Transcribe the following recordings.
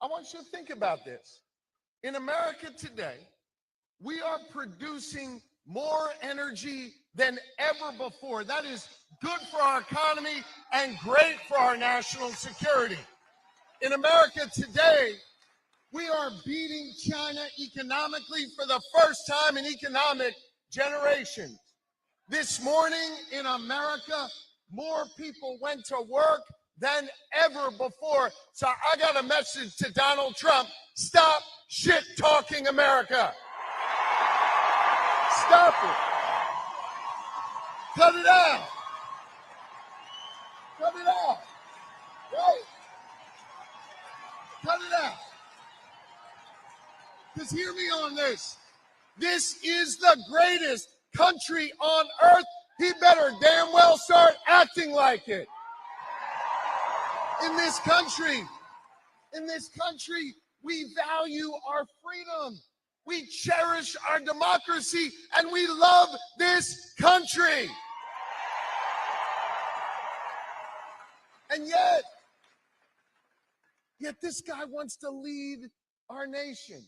I want you to think about this. In America today, we are producing more energy than ever before. That is good for our economy and great for our national security. In America today, we are beating China economically for the first time in economic generations. This morning in America, more people went to work than ever before. So I got a message to Donald Trump. Stop shit-talking America. Stop it. Cut it out. Cut it out. Right? Cut it out. Because hear me on this. This is the greatest country on earth. He better damn well start acting like it. In this country, we value our freedom. We cherish our democracy, and we love this country. And yet this guy wants to lead our nation,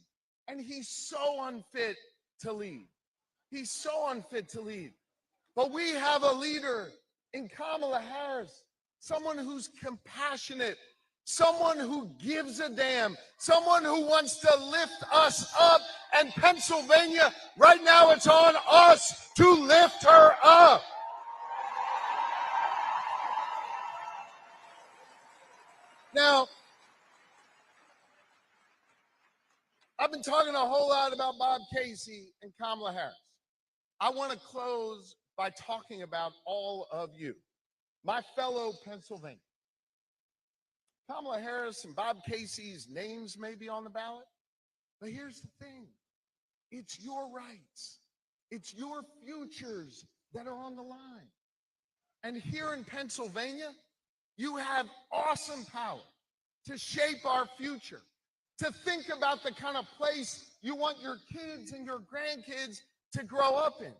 and he's so unfit to lead. He's so unfit to lead. But we have a leader in Kamala Harris, someone who's compassionate, someone who gives a damn, someone who wants to lift us up. And Pennsylvania, right now it's on us to lift her up. Now, I've been talking a whole lot about Bob Casey and Kamala Harris. I want to close by talking about all of you, my fellow Pennsylvanians. Kamala Harris and Bob Casey's names may be on the ballot, but here's the thing. It's your rights. It's your futures that are on the line. And here in Pennsylvania, you have awesome power to shape our future, to think about the kind of place you want your kids and your grandkids to grow up in.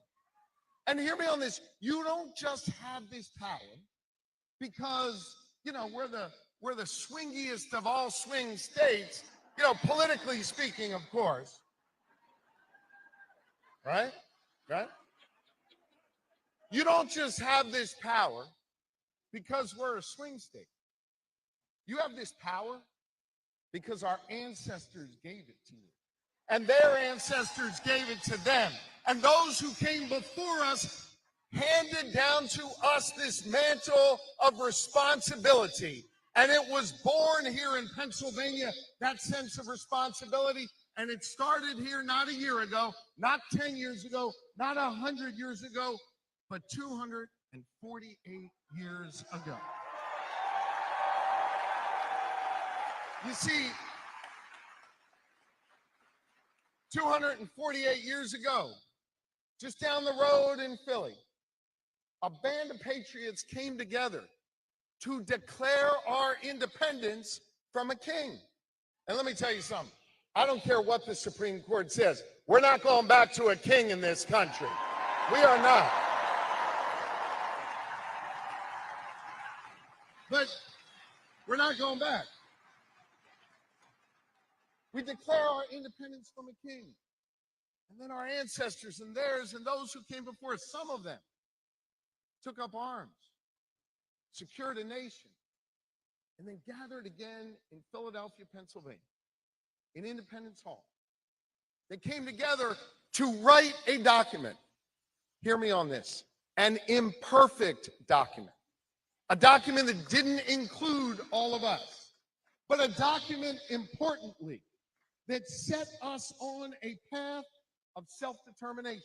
And hear me on this. You don't just have this power because, we're the swingiest of all swing states, politically speaking, of course. Right? Right? You don't just have this power because we're a swing state. You have this power because our ancestors gave it to you. And their ancestors gave it to them. And those who came before us handed down to us this mantle of responsibility. And it was born here in Pennsylvania, that sense of responsibility. And it started here not a year ago, not 10 years ago, not 100 years ago, but 248 years ago. You see, 248 years ago, just down the road in Philly, a band of patriots came together to declare our independence from a king. And let me tell you something. I don't care what the Supreme Court says. We're not going back to a king in this country. We are not. But we're not going back. We declare our independence from a king. And then our ancestors and theirs and those who came before us, some of them took up arms, secured a nation, and then gathered again in Philadelphia, Pennsylvania, in Independence Hall. They came together to write a document. Hear me on this. An imperfect document. A document that didn't include all of us, but a document, importantly, that set us on a path of self-determination,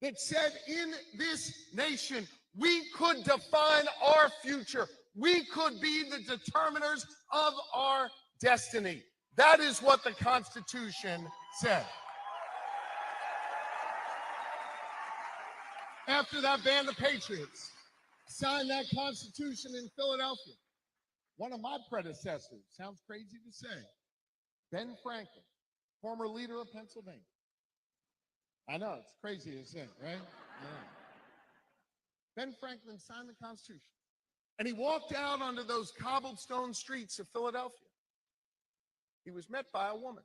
that said in this nation, we could define our future. We could be the determiners of our destiny. That is what the Constitution said. After that band of patriots signed that Constitution in Philadelphia, one of my predecessors, sounds crazy to say, Ben Franklin, former leader of Pennsylvania. I know, it's crazy to say, right? Yeah. Ben Franklin signed the Constitution, and he walked out onto those cobblestone streets of Philadelphia. He was met by a woman.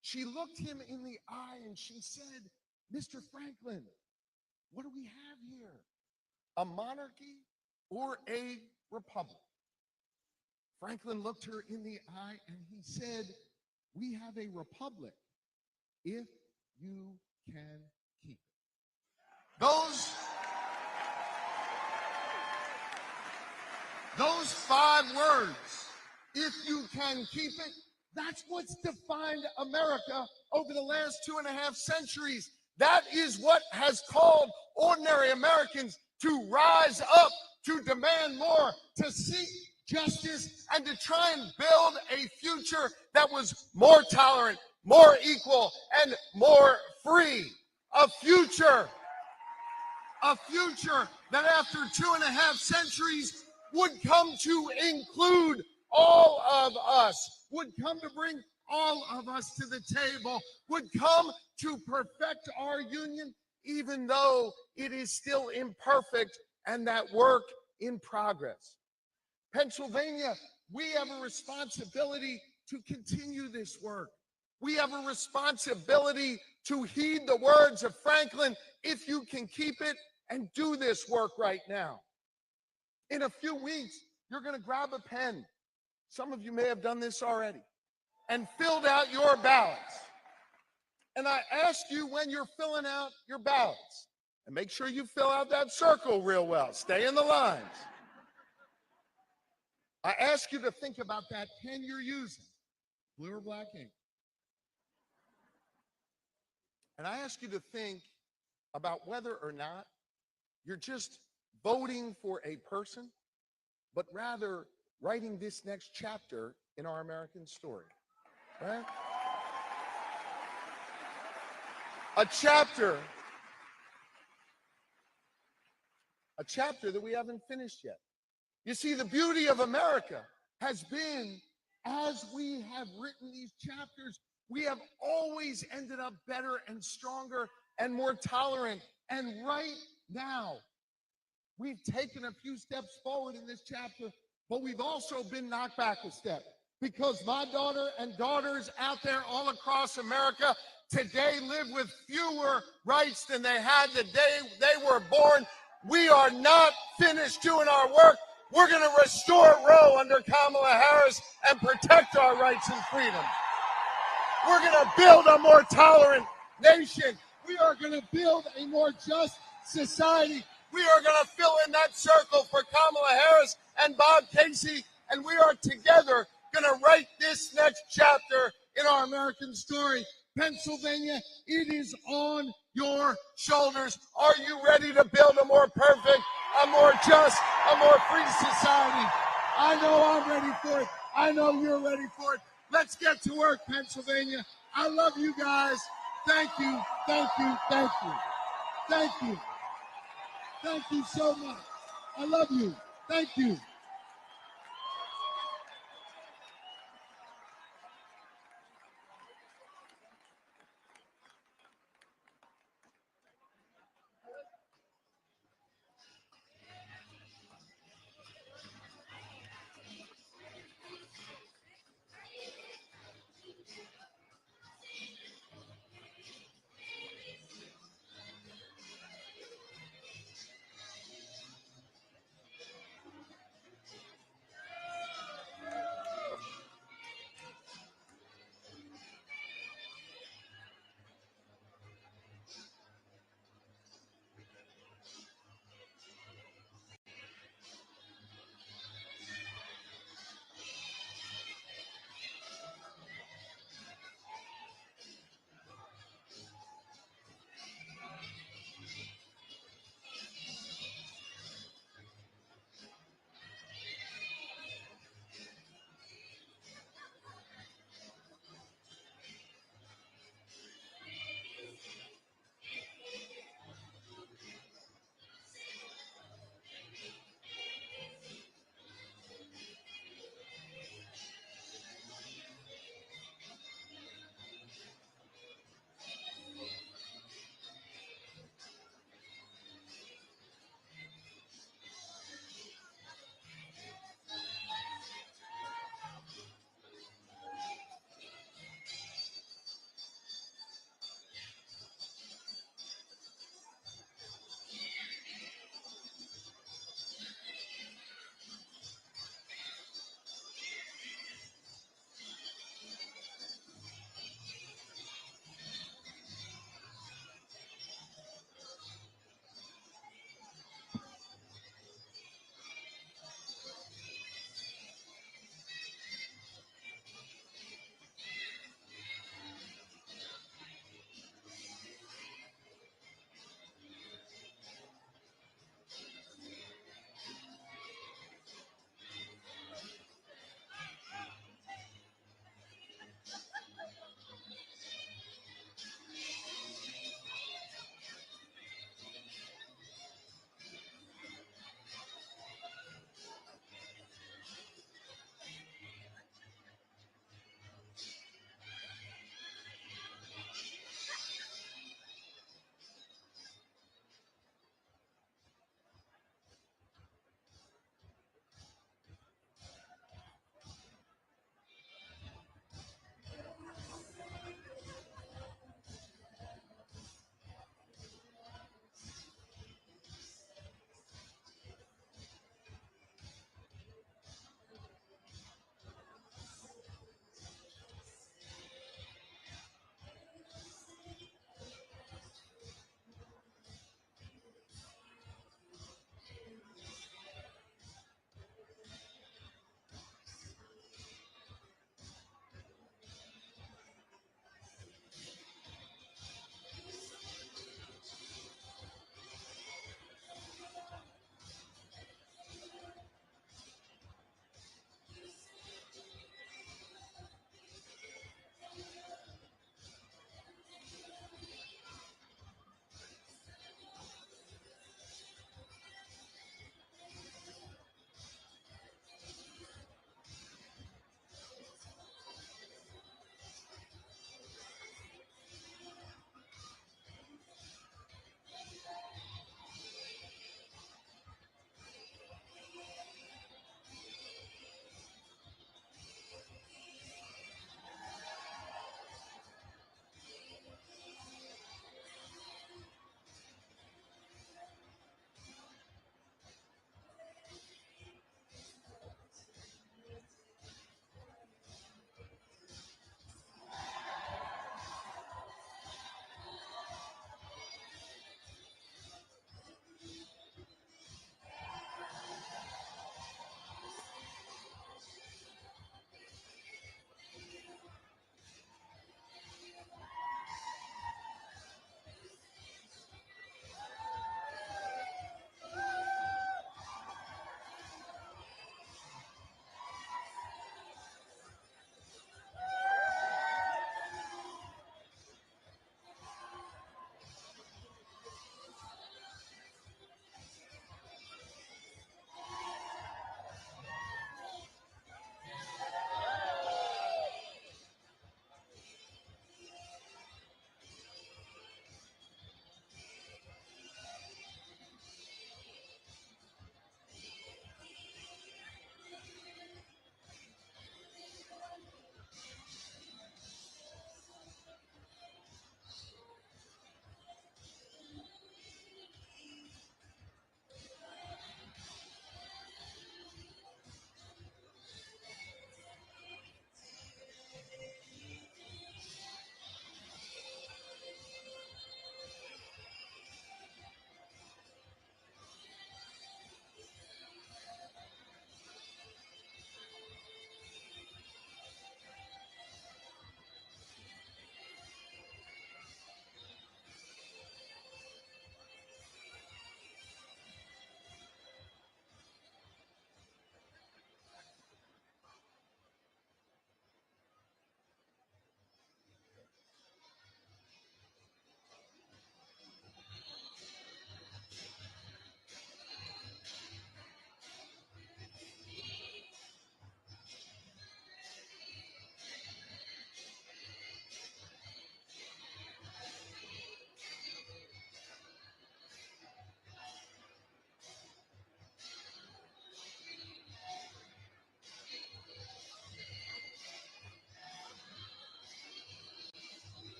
She looked him in the eye and she said, "Mr. Franklin, what do we have here? A monarchy or a republic?" Franklin looked her in the eye and he said, "We have a republic if you can keep it." Those 5 words, "if you can keep it," that's what's defined America over the last 2.5 centuries. That is what has called ordinary Americans to rise up, to demand more, to seek justice, and to try and build a future that was more tolerant, more equal, and more free. A future that after 2.5 centuries would come to include all of us, would come to bring all of us to the table, would come to perfect our union, even though it is still imperfect and that work in progress. Pennsylvania, we have a responsibility to continue this work. We have a responsibility to heed the words of Franklin, "If you can keep it," and do this work right now. In a few weeks, you're going to grab a pen. Some of you may have done this already and filled out your ballots. And I ask you, when you're filling out your ballots, and make sure you fill out that circle real well, stay in the lines. I ask you to think about that pen you're using, blue or black ink. And I ask you to think about whether or not you're just voting for a person, but rather writing this next chapter in our American story, right? A chapter that we haven't finished yet. You see, the beauty of America has been, as we have written these chapters, we have always ended up better and stronger and more tolerant. And right now, we've taken a few steps forward in this chapter, but we've also been knocked back a step, because my daughter and daughters out there all across America today live with fewer rights than they had the day they were born. We are not finished doing our work. We're going to restore Roe under Kamala Harris and protect our rights and freedom. We're going to build a more tolerant nation. We are going to build a more just society. We are going to fill in that circle for Kamala Harris and Bob Casey, and we are together going to write this next chapter in our American story. Pennsylvania, it is on your shoulders. Are you ready to build a more perfect, a more just, a more free society? I know I'm ready for it. I know you're ready for it. Let's get to work, Pennsylvania. I love you guys. Thank you, thank you, thank you. Thank you. Thank you so much. I love you. Thank you.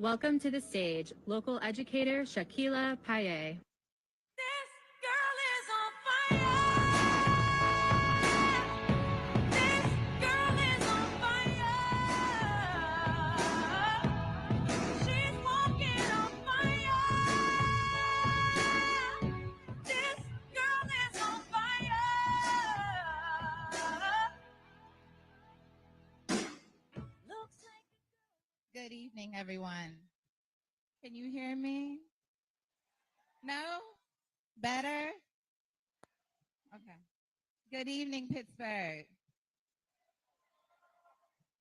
Welcome to the stage, local educator Shakila P. This girl is on fire. This girl is on fire. She's walking on fire. This girl is on fire. Looks like Good evening, everyone. Can you hear me? No? Better? Okay. Good evening, Pittsburgh.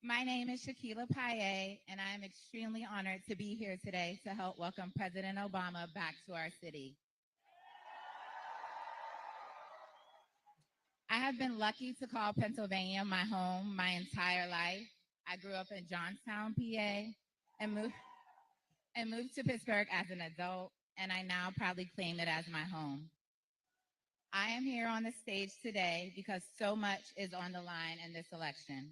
My name is Shakila P, and I am extremely honored to be here today to help welcome President Obama back to our city. I have been lucky to call Pennsylvania my home my entire life. I grew up in Johnstown, PA, and moved to Pittsburgh as an adult, and I now proudly claim it as my home. I am here on the stage today because so much is on the line in this election.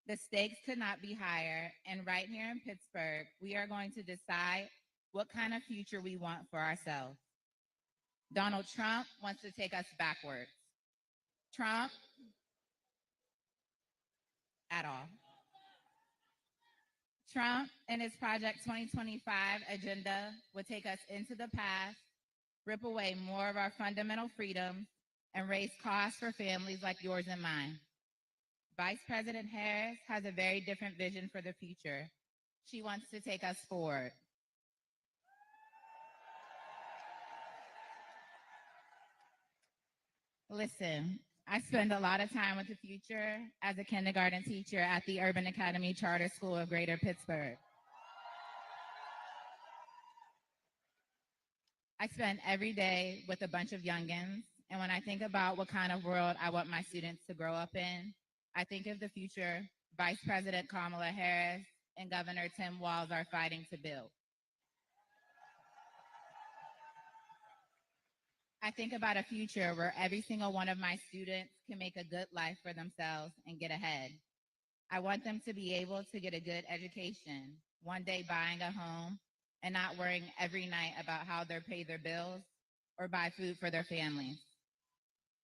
The stakes could not be higher, and right here in Pittsburgh, we are going to decide what kind of future we want for ourselves. Donald Trump wants to take us backwards. Trump, at all. Trump and his Project 2025 agenda would take us into the past, rip away more of our fundamental freedoms, and raise costs for families like yours and mine. Vice President Harris has a very different vision for the future. She wants to take us forward. Listen, I spend a lot of time with the future as a kindergarten teacher at the Urban Academy Charter School of Greater Pittsburgh. I spend every day with a bunch of youngins, and when I think about what kind of world I want my students to grow up in, I think of the future Vice President Kamala Harris and Governor Tim Walz are fighting to build. I think about a future where every single one of my students can make a good life for themselves and get ahead. I want them to be able to get a good education, one day buying a home, and not worrying every night about how they'll pay their bills or buy food for their families.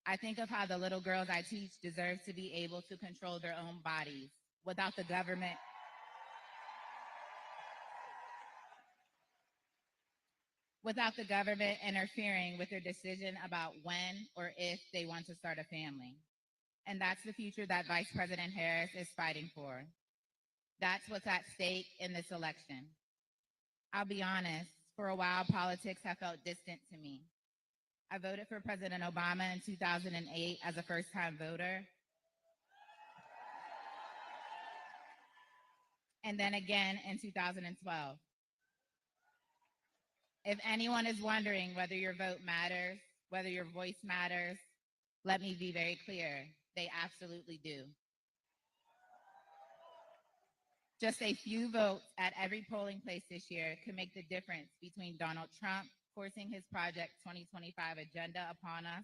I think of how the little girls I teach deserve to be able to control their own bodies without the government interfering with their decision about when or if they want to start a family. And that's the future that Vice President Harris is fighting for. That's what's at stake in this election. I'll be honest, for a while, politics have felt distant to me. I voted for President Obama in 2008 as a first-time voter, and then again in 2012. If anyone is wondering whether your vote matters, whether your voice matters, let me be very clear. They absolutely do. Just a few votes at every polling place this year could make the difference between Donald Trump forcing his Project 2025 agenda upon us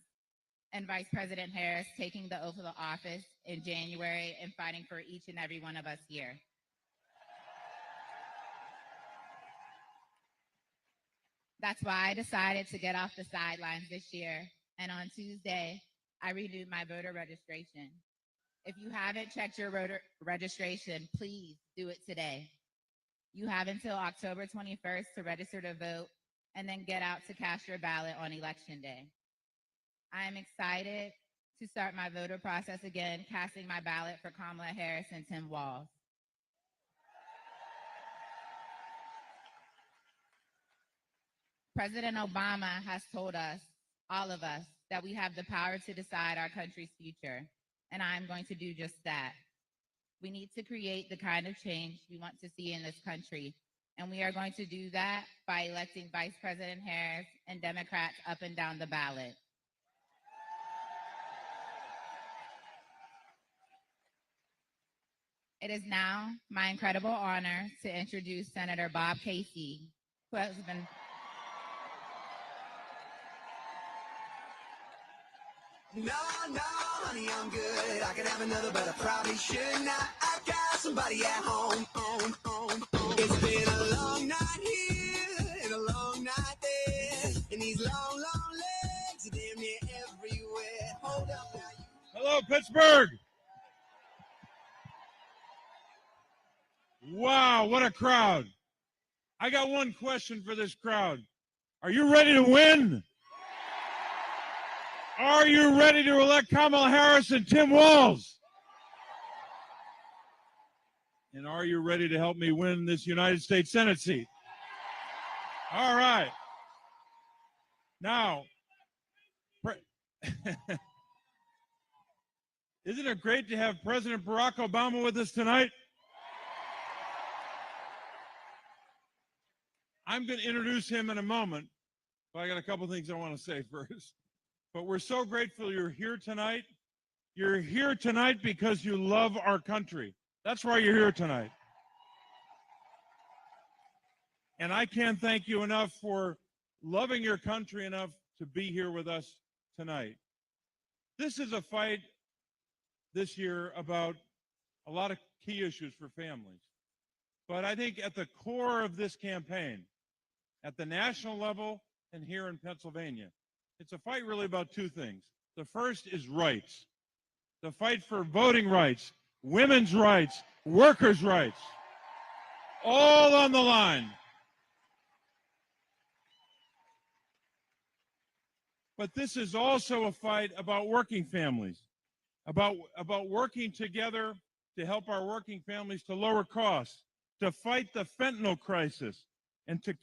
and Vice President Harris taking the oath of the office in January and fighting for each and every one of us here. That's why I decided to get off the sidelines this year. And on Tuesday, I renewed my voter registration. If you haven't checked your voter registration, please do it today. You have until October 21st to register to vote and then get out to cast your ballot on Election Day. I am excited to start my voter process again, casting my ballot for Kamala Harris and Tim Walz. President Obama has told us, all of us, that we have the power to decide our country's future, and I'm going to do just that. We need to create the kind of change we want to see in this country, and we are going to do that by electing Vice President Harris and Democrats up and down the ballot. It is now my incredible honor to introduce Senator Bob Casey, who has been No, honey, I'm good. I could have another, but I probably should not. I got somebody at home. It's been a long night. night here and a long night there. And these long, long legs are damn near everywhere. Hold up now. Hello, Pittsburgh. Wow, what a crowd. I got one question for this crowd. Are you ready to win? Are you ready to elect Kamala Harris and Tim Walz? And are you ready to help me win this United States Senate seat? All right. Now, isn't it great to have President Barack Obama with us tonight? I'm going to introduce him in a moment, but I got a couple things I want to say first. But we're so grateful you're here tonight. You're here tonight because you love our country. That's why you're here tonight. And I can't thank you enough for loving your country enough to be here with us tonight. This is a fight this year about a lot of key issues for families. But I think at the core of this campaign, at the national level and here in Pennsylvania, it's a fight really about two things. The first is rights. The fight for voting rights, women's rights, workers' rights, all on the line. But this is also a fight about working families, about working together to help our working families to lower costs, to fight the fentanyl crisis, and to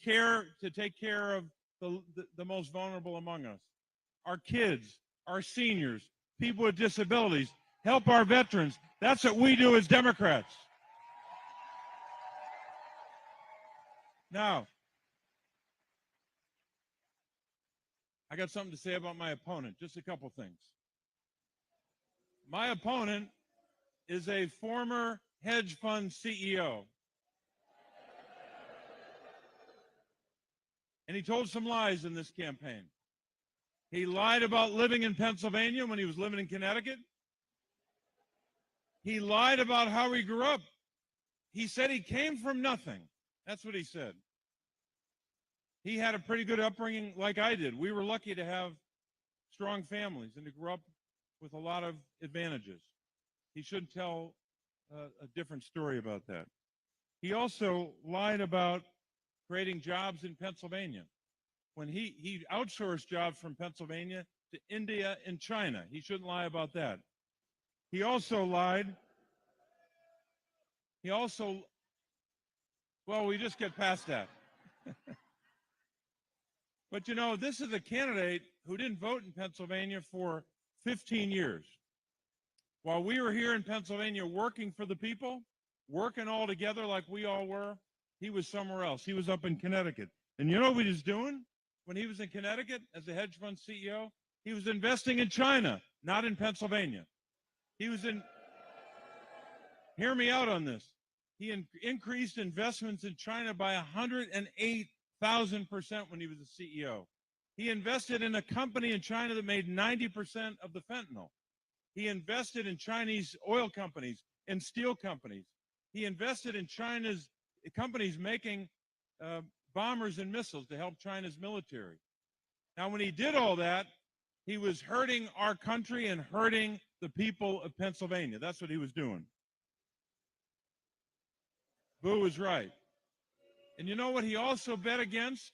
take care of the most vulnerable among us. Our kids, our seniors, people with disabilities, help our veterans. That's what we do as Democrats. Now, I got something to say about my opponent, just a couple things. My opponent is a former hedge fund CEO. And he told some lies in this campaign. He lied about living in Pennsylvania when he was living in Connecticut. He lied about how he grew up. He said he came from nothing. That's what he said. He had a pretty good upbringing like I did. We were lucky to have strong families and to grow up with a lot of advantages. He should tell a different story about that. He also lied about creating jobs in Pennsylvania. When he outsourced jobs from Pennsylvania to India and China. He shouldn't lie about that. He also lied. Well, we just get past that. But you know, this is a candidate who didn't vote in Pennsylvania for 15 years. While we were here in Pennsylvania working for the people, working all together like we all were, he was somewhere else. He was up in Connecticut. And you know what he was doing when he was in Connecticut as a hedge fund CEO? He was investing in China, not in Pennsylvania. Hear me out on this. He increased investments in China by 108,000% when he was a CEO. He invested in a company in China that made 90% of the fentanyl. He invested in Chinese oil companies and steel companies. He invested in China's companies making bombers and missiles to help China's military. Now, when he did all that, he was hurting our country and hurting the people of Pennsylvania. That's what he was doing. Boo was right. And you know what he also bet against?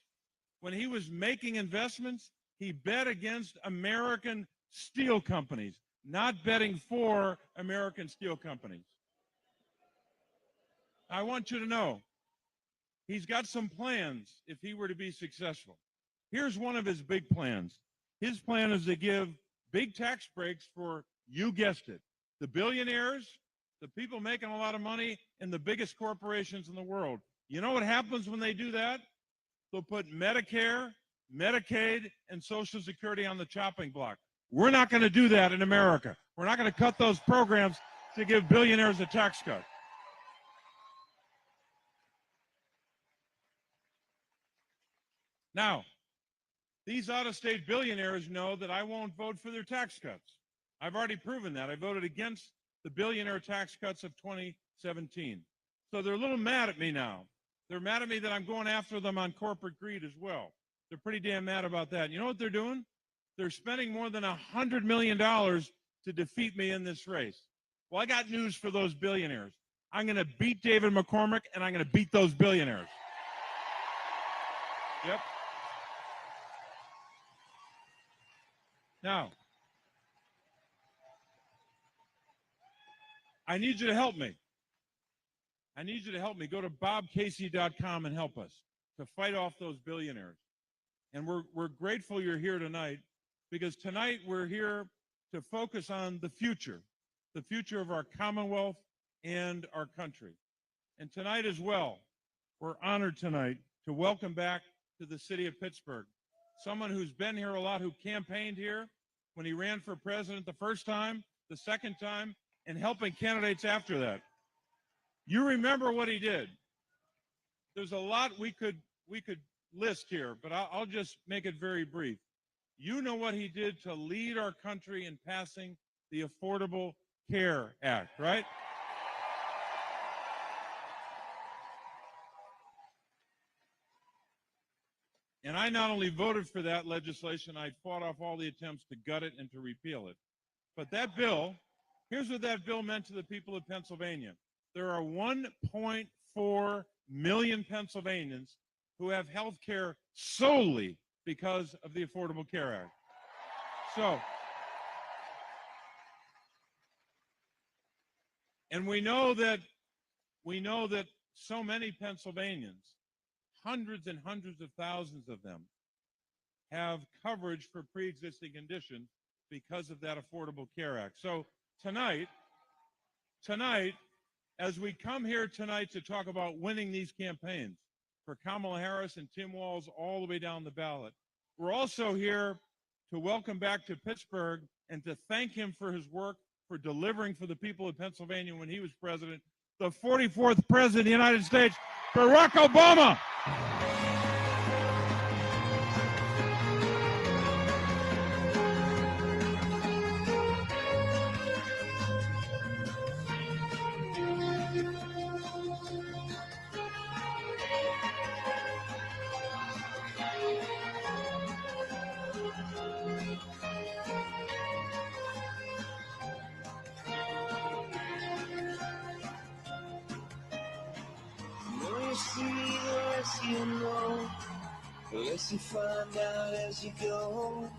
When he was making investments, he bet against American steel companies, not betting for American steel companies. I want you to know, he's got some plans if he were to be successful. Here's one of his big plans. His plan is to give big tax breaks for, you guessed it, the billionaires, the people making a lot of money, and the biggest corporations in the world. You know what happens when they do that? They'll put Medicare, Medicaid, and Social Security on the chopping block. We're not going to do that in America. We're not going to cut those programs to give billionaires a tax cut. Now, these out-of-state billionaires know that I won't vote for their tax cuts. I've already proven that. I voted against the billionaire tax cuts of 2017. So they're a little mad at me now. They're mad at me that I'm going after them on corporate greed as well. They're pretty damn mad about that. You know what they're doing? They're spending more than $100 million to defeat me in this race. Well, I got news for those billionaires. I'm going to beat David McCormick, and I'm going to beat those billionaires. Yep. Now, I need you to help me. I need you to help me. Go to bobcasey.com and help us to fight off those billionaires. And we're grateful you're here tonight, because tonight we're here to focus on the future of our Commonwealth and our country. And tonight as well, we're honored tonight to welcome back to the city of Pittsburgh someone who's been here a lot, who campaigned here when he ran for president the first time, the second time, and helping candidates after that. You remember what he did. There's a lot we could list here, but I'll just make it very brief. You know what he did to lead our country in passing the Affordable Care Act, right? And I not only voted for that legislation, I fought off all the attempts to gut it and to repeal it. But that bill, here's what that bill meant to the people of Pennsylvania. There are 1.4 million Pennsylvanians who have health care solely because of the Affordable Care Act. So, and we know that so many Pennsylvanians, hundreds and hundreds of thousands of them, have coverage for pre-existing conditions because of that Affordable Care Act. So tonight, as we come here tonight to talk about winning these campaigns for Kamala Harris and Tim Walz all the way down the ballot, we're also here to welcome back to Pittsburgh and to thank him for his work for delivering for the people of Pennsylvania when he was president, the 44th president of the United States, Barack Obama. Less you find out as you go.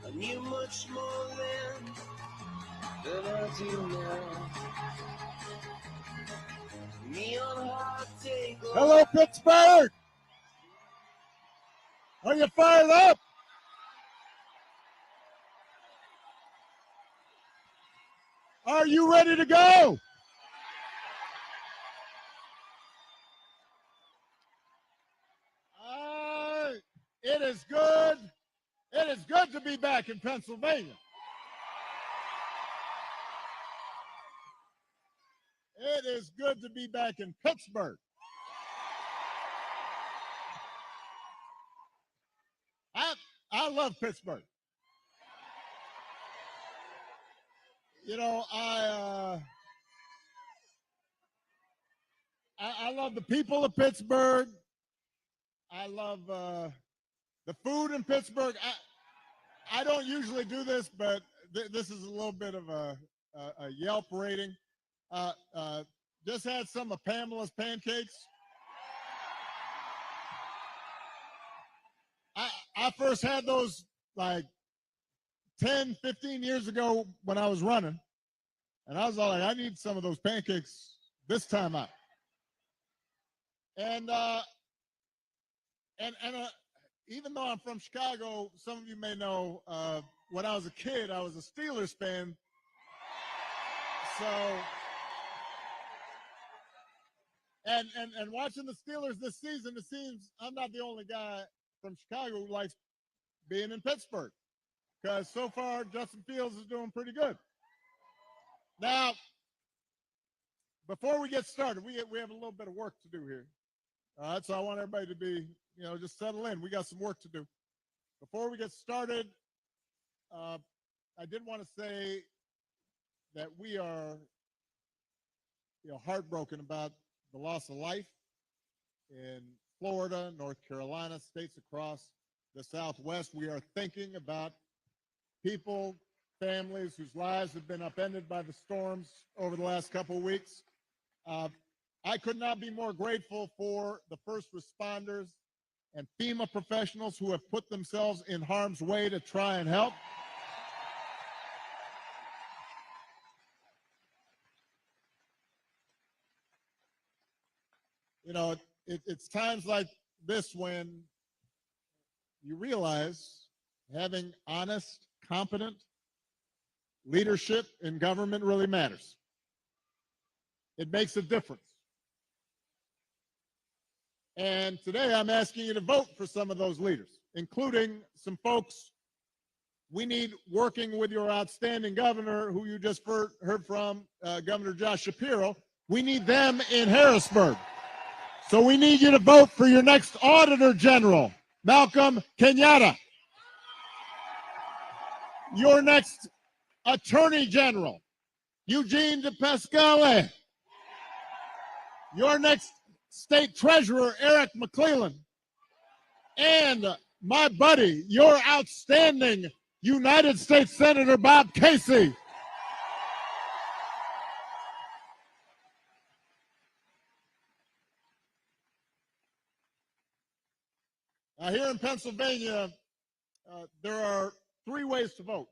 I knew much more then than I do now. Neon heart take. Hello, Pittsburgh! Are you fired up? Are you ready to go? It is good. It is good to be back in Pennsylvania. It is good to be back in Pittsburgh. I love Pittsburgh. You know, I love the people of Pittsburgh. I love the food in Pittsburgh. I don't usually do this, but this is a little bit of a Yelp rating. Just had some of Pamela's pancakes. I first had those like 10, 15 years ago when I was running. And I was all like, I need some of those pancakes this time out. And even though I'm from Chicago, some of you may know when I was a kid, I was a Steelers fan. So, and watching the Steelers this season, it seems I'm not the only guy from Chicago who likes being in Pittsburgh, because so far Justin Fields is doing pretty good. Now, before we get started, we have a little bit of work to do here. All right, so I want everybody to be, just settle in. We got some work to do. Before we get started, I did want to say that we are, heartbroken about the loss of life in Florida, North Carolina, states across the Southwest. We are thinking about people, families whose lives have been upended by the storms over the last couple of weeks. I could not be more grateful for the first responders and FEMA professionals who have put themselves in harm's way to try and help. You know, it's times like this when you realize having honest, competent leadership in government really matters. It makes a difference. And today I'm asking you to vote for some of those leaders, including some folks we need working with your outstanding governor, who you just heard from, Governor Josh Shapiro. We need them in Harrisburg. So we need you to vote for your next Auditor General, Malcolm Kenyatta. Your next Attorney General, Eugene DePascale. Your next State Treasurer, Eric McClellan. And my buddy, your outstanding United States Senator, Bob Casey. Now, here in Pennsylvania, there are 3 ways to vote.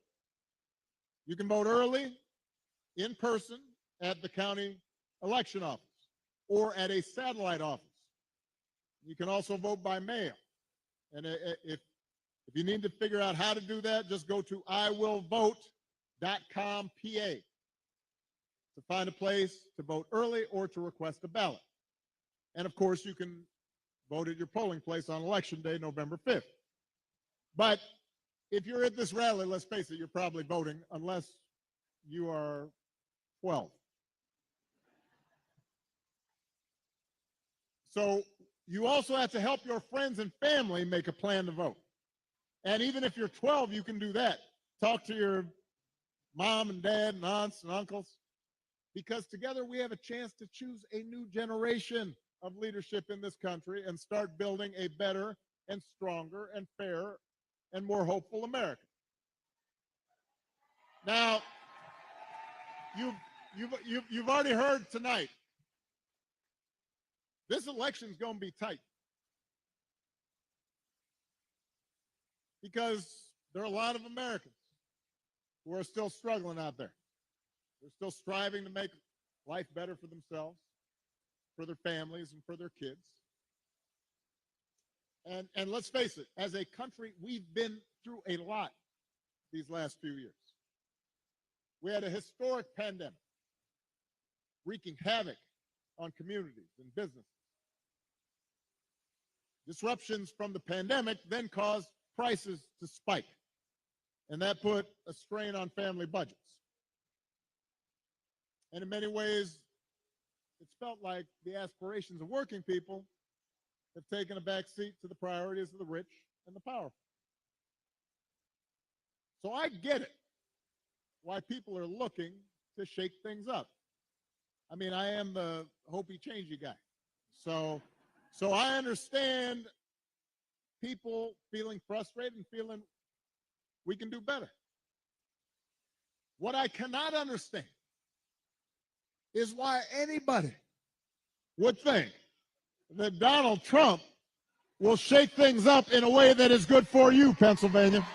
You can vote early, in person, at the county election office, or at a satellite office. You can also vote by mail. And if you need to figure out how to do that, just go to iwillvote.com PA to find a place to vote early or to request a ballot. And of course, you can vote at your polling place on Election Day, November 5th. But if you're at this rally, let's face it, you're probably voting unless you are 12. So you also have to help your friends and family make a plan to vote. And even if you're 12, you can do that. Talk to your mom and dad and aunts and uncles, because together we have a chance to choose a new generation of leadership in this country and start building a better and stronger and fairer and more hopeful America. Now, you've already heard tonight, this election's going to be tight, because there are a lot of Americans who are still struggling out there. They're still striving to make life better for themselves, for their families, and for their kids. And let's face it, as a country, we've been through a lot these last few years. We had a historic pandemic wreaking havoc on communities and businesses. Disruptions from the pandemic then caused prices to spike, and that put a strain on family budgets. And in many ways, it's felt like the aspirations of working people have taken a back seat to the priorities of the rich and the powerful. So I get it, why people are looking to shake things up. I mean, I am the hopey changey guy. So I understand people feeling frustrated and feeling we can do better. What I cannot understand is why anybody would think that Donald Trump will shake things up in a way that is good for you, Pennsylvania.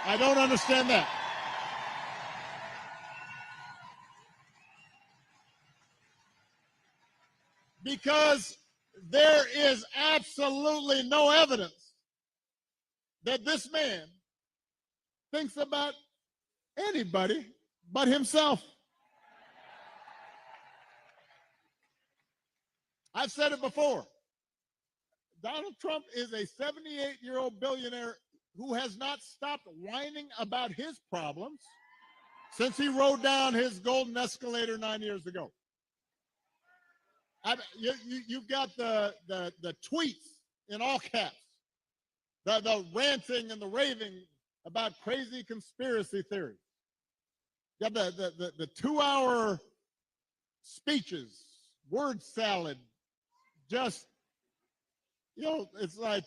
I don't understand that. Because there is absolutely no evidence that this man thinks about anybody but himself. I've said it before. Donald Trump is a 78-year-old billionaire who has not stopped whining about his problems since he rode down his golden escalator 9 years ago. You've got the tweets in all caps, the ranting and the raving about crazy conspiracy theories. You got the 2-hour speeches, word salad, just You know, it's like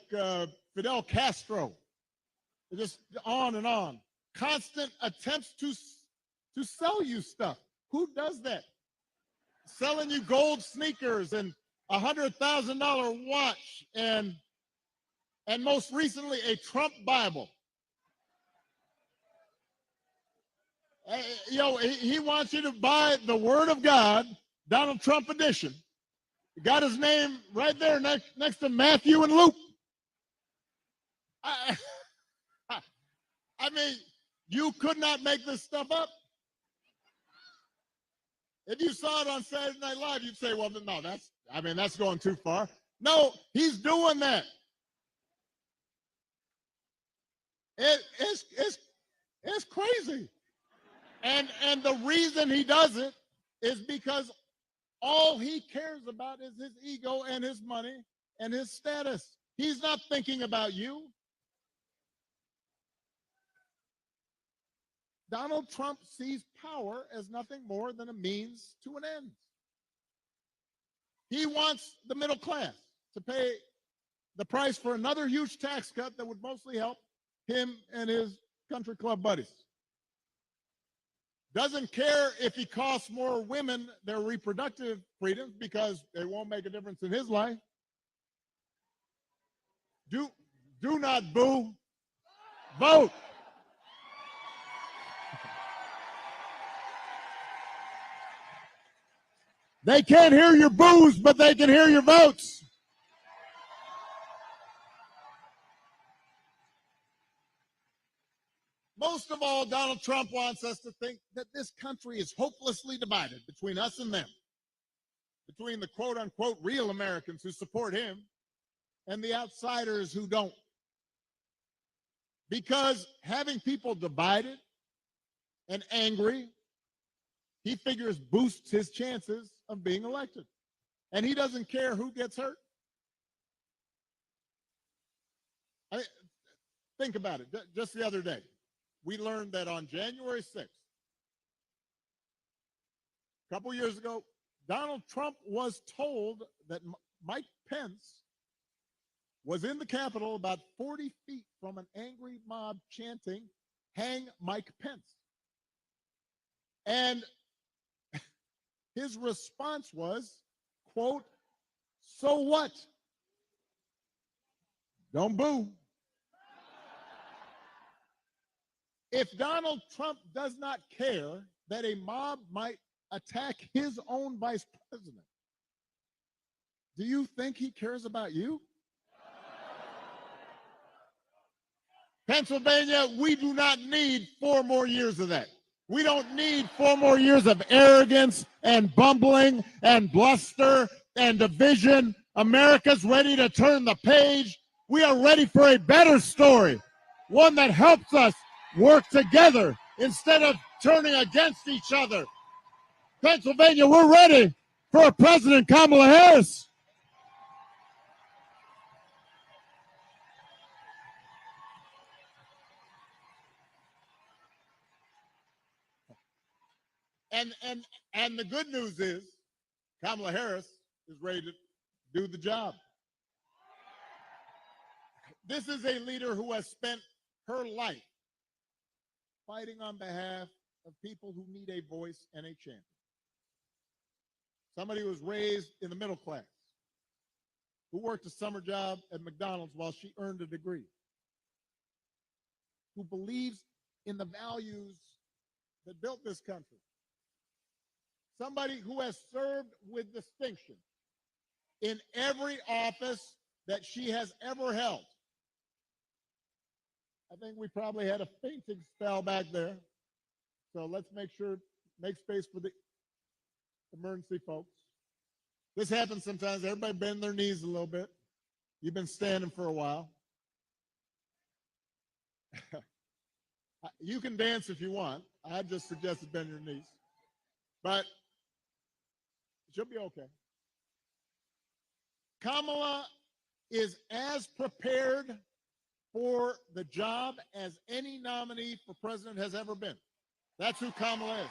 Fidel Castro. Just on and on. Constant attempts to sell you stuff. Who does that? Selling you gold sneakers and $100,000 watch and most recently a Trump Bible. You know, he wants you to buy the Word of God, Donald Trump edition. Got his name right there next to Matthew and Luke. I mean, you could not make this stuff up. If you saw it on Saturday Night Live, you'd say, well, no, that's going too far. No, he's doing that. It's crazy. And the reason he does it is because all he cares about is his ego and his money and his status. He's not thinking about you. Donald Trump sees power as nothing more than a means to an end. He wants the middle class to pay the price for another huge tax cut that would mostly help him and his country club buddies. Doesn't care if he costs more women their reproductive freedoms because they won't make a difference in his life. Do not boo. Vote. They can't hear your boos, but they can hear your votes. Most of all, Donald Trump wants us to think that this country is hopelessly divided between us and them, between the quote-unquote real Americans who support him and the outsiders who don't. Because having people divided and angry, he figures boosts his chances of being elected. And he doesn't care who gets hurt. Think about it. Just the other day, we learned that on January 6th, a couple years ago, Donald Trump was told that Mike Pence was in the Capitol about 40 feet from an angry mob chanting, "Hang Mike Pence." And his response was, quote, "So what? Don't boo." If Donald Trump does not care that a mob might attack his own vice president, do you think he cares about you? Pennsylvania, we do not need 4 more years of that. We don't need 4 more years of arrogance and bumbling and bluster and division. America's ready to turn the page. We are ready for a better story, one that helps us work together instead of turning against each other. Pennsylvania, we're ready for President Kamala Harris. And the good news is Kamala Harris is ready to do the job. This is a leader who has spent her life fighting on behalf of people who need a voice and a champion. Somebody who was raised in the middle class, who worked a summer job at McDonald's while she earned a degree, who believes in the values that built this country. Somebody who has served with distinction in every office that she has ever held. I think we probably had a fainting spell back there. So let's make space for the emergency folks. This happens sometimes. Everybody bend their knees a little bit. You've been standing for a while. You can dance if you want. I just suggested bend your knees. But she'll be okay. Kamala is as prepared for the job as any nominee for president has ever been. That's who Kamala is.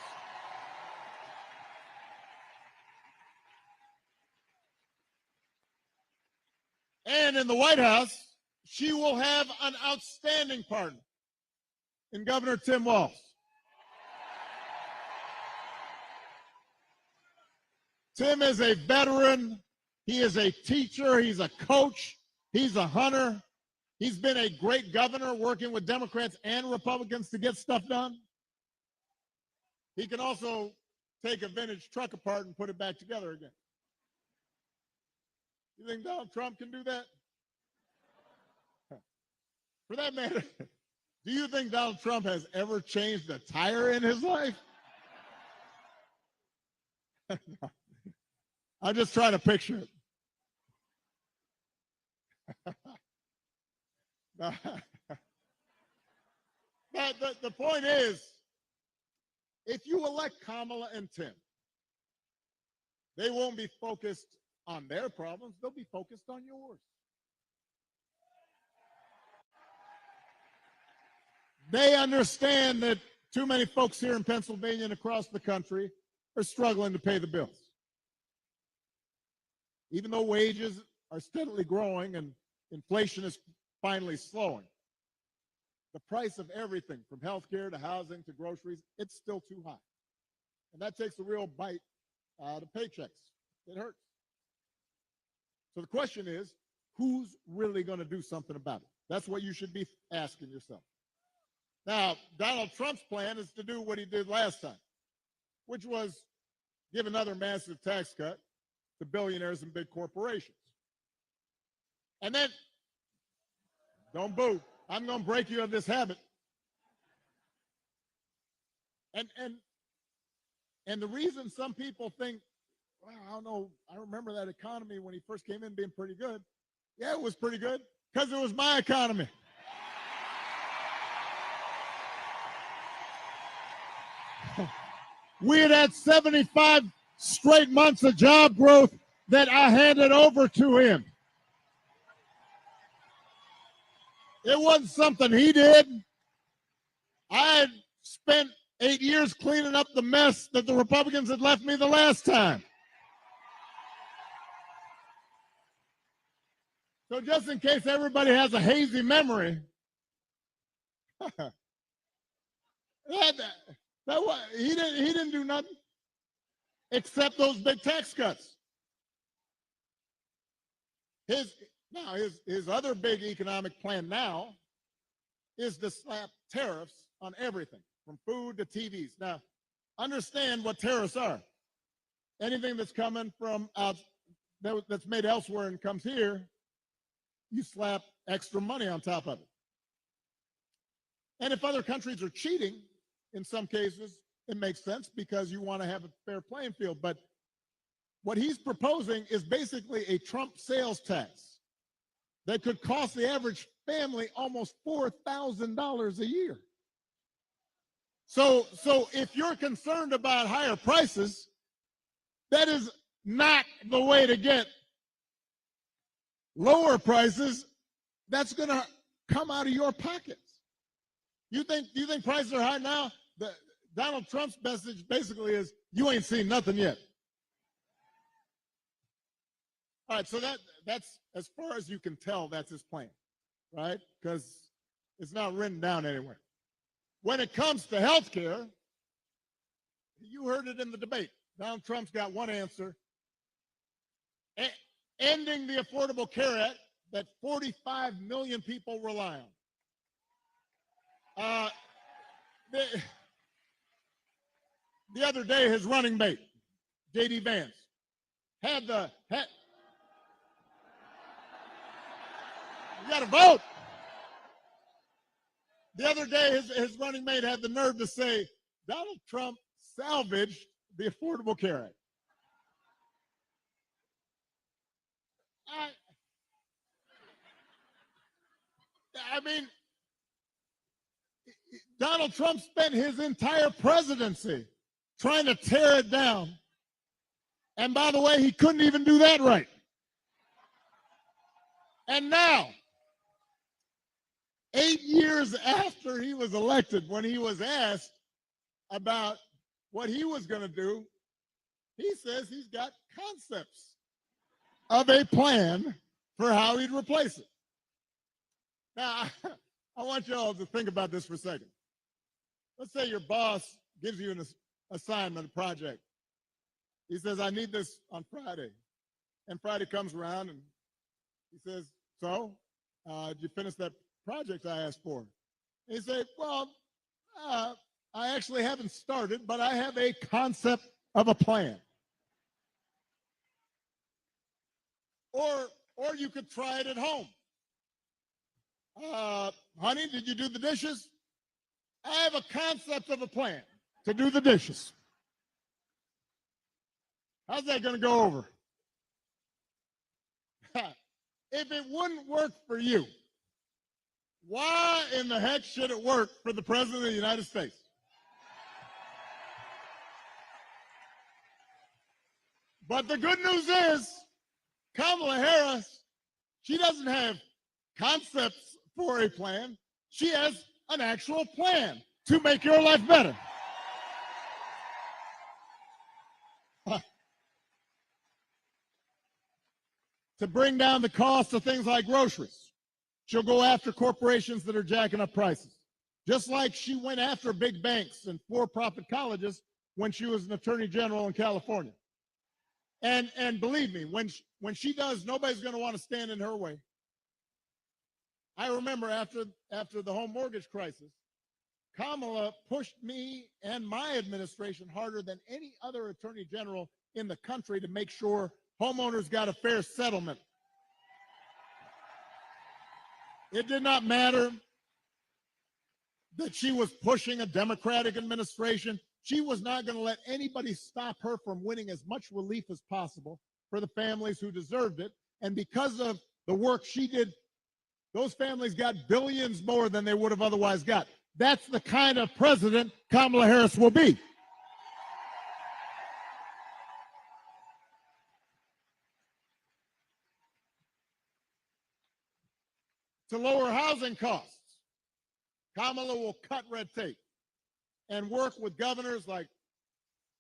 And in the White House, she will have an outstanding partner in Governor Tim Walz. Tim is a veteran. He is a teacher. He's a coach. He's a hunter. He's been a great governor working with Democrats and Republicans to get stuff done. He can also take a vintage truck apart and put it back together again. You think Donald Trump can do that? For that matter, do you think Donald Trump has ever changed a tire in his life? I'm just trying to picture it. The point is, if you elect Kamala and Tim, they won't be focused on their problems. They'll be focused on yours. They understand that too many folks here in Pennsylvania and across the country are struggling to pay the bills. Even though wages are steadily growing and inflation is finally slowing, the price of everything from healthcare to housing to groceries, it's still too high. And that takes a real bite out of paychecks. It hurts. So the question is, who's really going to do something about it? That's what you should be asking yourself. Now, Donald Trump's plan is to do what he did last time, which was give another massive tax cut to billionaires and big corporations. And then, don't boo, I'm going to break you of this habit. And the reason some people think, well, I don't know, I remember that economy when he first came in being pretty good. Yeah, it was pretty good because it was my economy. We had 75 straight months of job growth that I handed over to him. It wasn't something he did. I had spent 8 years cleaning up the mess that the Republicans had left me the last time. So just in case everybody has a hazy memory, he didn't do nothing except those big tax cuts. His other big economic plan now is to slap tariffs on everything, from food to TVs. Now, understand what tariffs are. Anything that's coming from that's made elsewhere and comes here, you slap extra money on top of it. And if other countries are cheating, in some cases, it makes sense because you want to have a fair playing field. But what he's proposing is basically a Trump sales tax that could cost the average family almost $4,000 a year. So if you're concerned about higher prices, that is not the way to get lower prices. That's going to come out of your pockets. You think prices are high now? Donald Trump's message basically is, you ain't seen nothing yet. All right, so that's as far as you can tell, that's his plan, right? Because it's not written down anywhere. When it comes to health care, you heard it in the debate. Donald Trump's got one answer: ending the Affordable Care Act that 45 million people rely on. The other day, his running mate, J.D. Vance, had you got to vote. The other day, his running mate had the nerve to say, Donald Trump salvaged the Affordable Care Act. I mean, Donald Trump spent his entire presidency trying to tear it down. And by the way, he couldn't even do that right. And now, 8 years after he was elected, when he was asked about what he was going to do, he says he's got concepts of a plan for how he'd replace it. Now, I want you all to think about this for a second. Let's say your boss gives you an assignment, a project. He says, I need this on Friday. And Friday comes around and he says, so, did you finish that project I asked for? And he said, well, I actually haven't started, but I have a concept of a plan. Or you could try it at home. Honey, did you do the dishes? I have a concept of a plan to do the dishes. How's that going to go over? If it wouldn't work for you, why in the heck should it work for the President of the United States? But the good news is, Kamala Harris, she doesn't have concepts for a plan. She has an actual plan to make your life better. To bring down the cost of things like groceries. She'll go after corporations that are jacking up prices. Just like she went after big banks and for-profit colleges when she was an attorney general in California. And believe me, when she does, nobody's going to want to stand in her way. I remember after the home mortgage crisis, Kamala pushed me and my administration harder than any other attorney general in the country to make sure homeowners got a fair settlement. It did not matter that she was pushing a Democratic administration. She was not going to let anybody stop her from winning as much relief as possible for the families who deserved it. And because of the work she did, those families got billions more than they would have otherwise got. That's the kind of president Kamala Harris will be. To lower housing costs, Kamala will cut red tape and work with governors like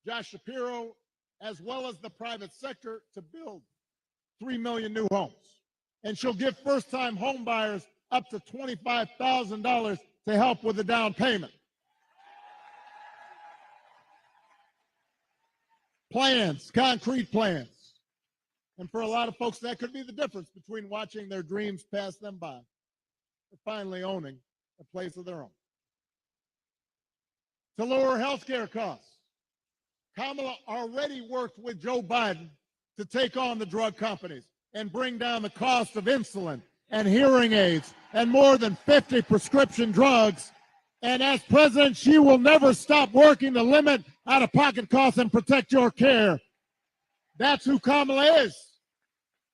Josh Shapiro, as well as the private sector, to build 3 million new homes. And she'll give first-time home buyers up to $25,000 to help with the down payment. Plans, concrete plans. And for a lot of folks, that could be the difference between watching their dreams pass them by or finally owning a place of their own. To lower health care costs, Kamala already worked with Joe Biden to take on the drug companies and bring down the cost of insulin and hearing aids and more than 50 prescription drugs. And as president, she will never stop working to limit out-of-pocket costs and protect your care. That's who Kamala is.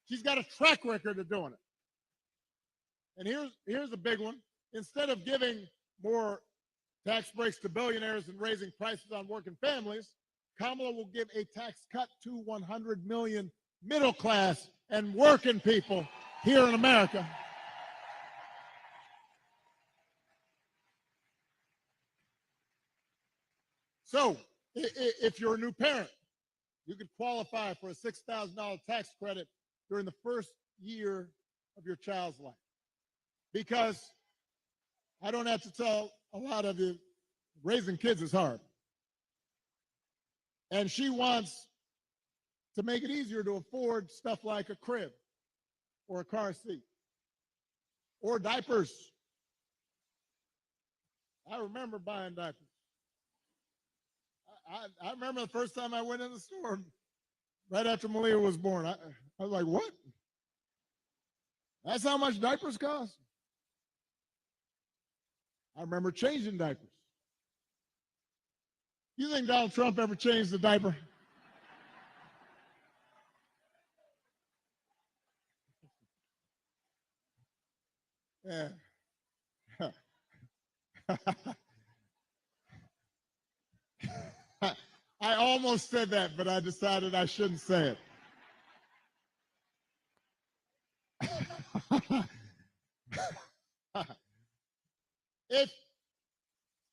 She's got a track record of doing it. And here's a big one. Instead of giving more tax breaks to billionaires and raising prices on working families, Kamala will give a tax cut to 100 million middle class and working people here in America. So if you're a new parent, you could qualify for a $6,000 tax credit during the first year of your child's life. Because I don't have to tell a lot of you, raising kids is hard. And she wants to make it easier to afford stuff like a crib or a car seat or diapers. I remember buying diapers. I remember the first time I went in the store right after Malia was born. I was like, what? That's how much diapers cost? I remember changing diapers. You think Donald Trump ever changed the diaper? Yeah. I almost said that, but I decided I shouldn't say it.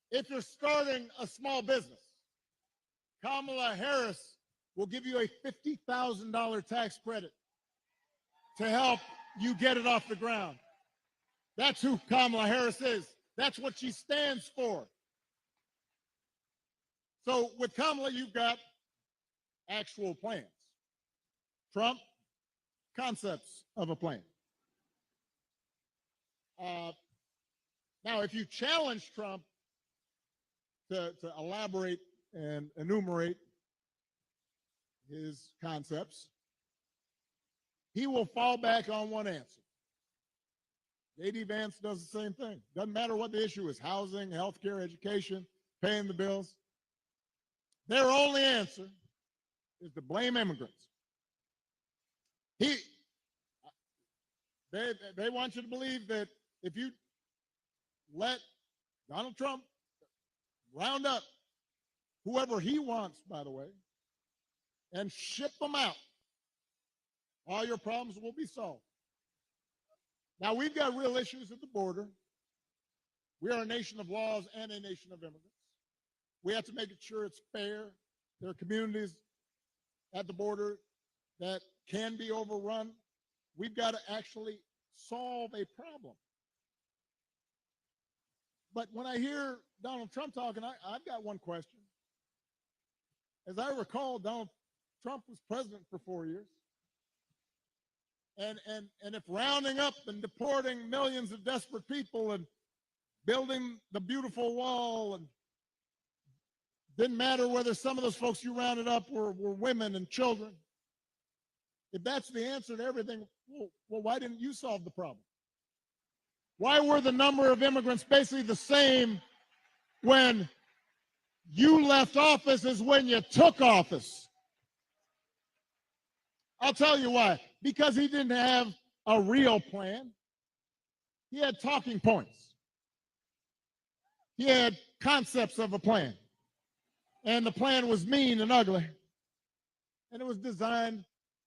If you're starting a small business, Kamala Harris will give you a $50,000 tax credit to help you get it off the ground. That's who Kamala Harris is. That's what she stands for. So with Kamala, you've got actual plans. Trump, concepts of a plan. Now, if you challenge Trump to elaborate and enumerate his concepts, he will fall back on one answer. J.D. Vance does the same thing. Doesn't matter what the issue is, housing, healthcare, education, paying the bills. Their only answer is to blame immigrants. They want you to believe that if you let Donald Trump round up whoever he wants, by the way, and ship them out, all your problems will be solved. Now, we've got real issues at the border. We are a nation of laws and a nation of immigrants. We have to make sure it's fair. There are communities at the border that can be overrun. We've got to actually solve a problem. But when I hear Donald Trump talking, I've got one question. As I recall, Donald Trump was president for 4 years. And if rounding up and deporting millions of desperate people and building the beautiful wall, and didn't matter whether some of those folks you rounded up were women and children, if that's the answer to everything, well, why didn't you solve the problem? Why were the number of immigrants basically the same when you left office as when you took office? I'll tell you why. Because he didn't have a real plan. He had talking points. He had concepts of a plan. And the plan was mean and ugly. And it was designed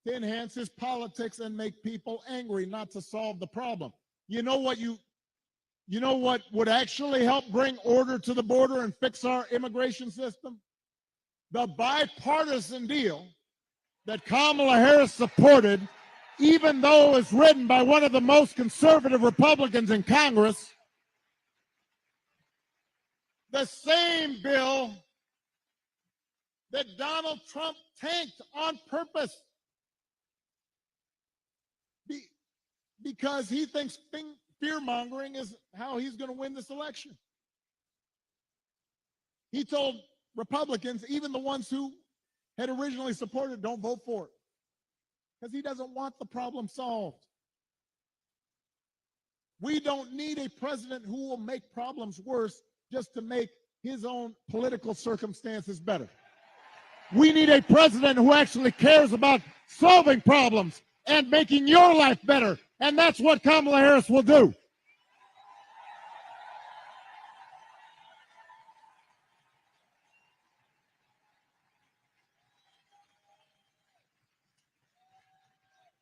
to enhance his politics and make people angry, not to solve the problem. You know what would actually help bring order to the border and fix our immigration system? The bipartisan deal that Kamala Harris supported, even though it was written by one of the most conservative Republicans in Congress, the same bill that Donald Trump tanked on purpose because he thinks fear-mongering is how he's going to win this election. He told Republicans, even the ones who had originally supported, don't vote for it, because he doesn't want the problem solved. We don't need a president who will make problems worse just to make his own political circumstances better. We need a president who actually cares about solving problems and making your life better. And that's what Kamala Harris will do.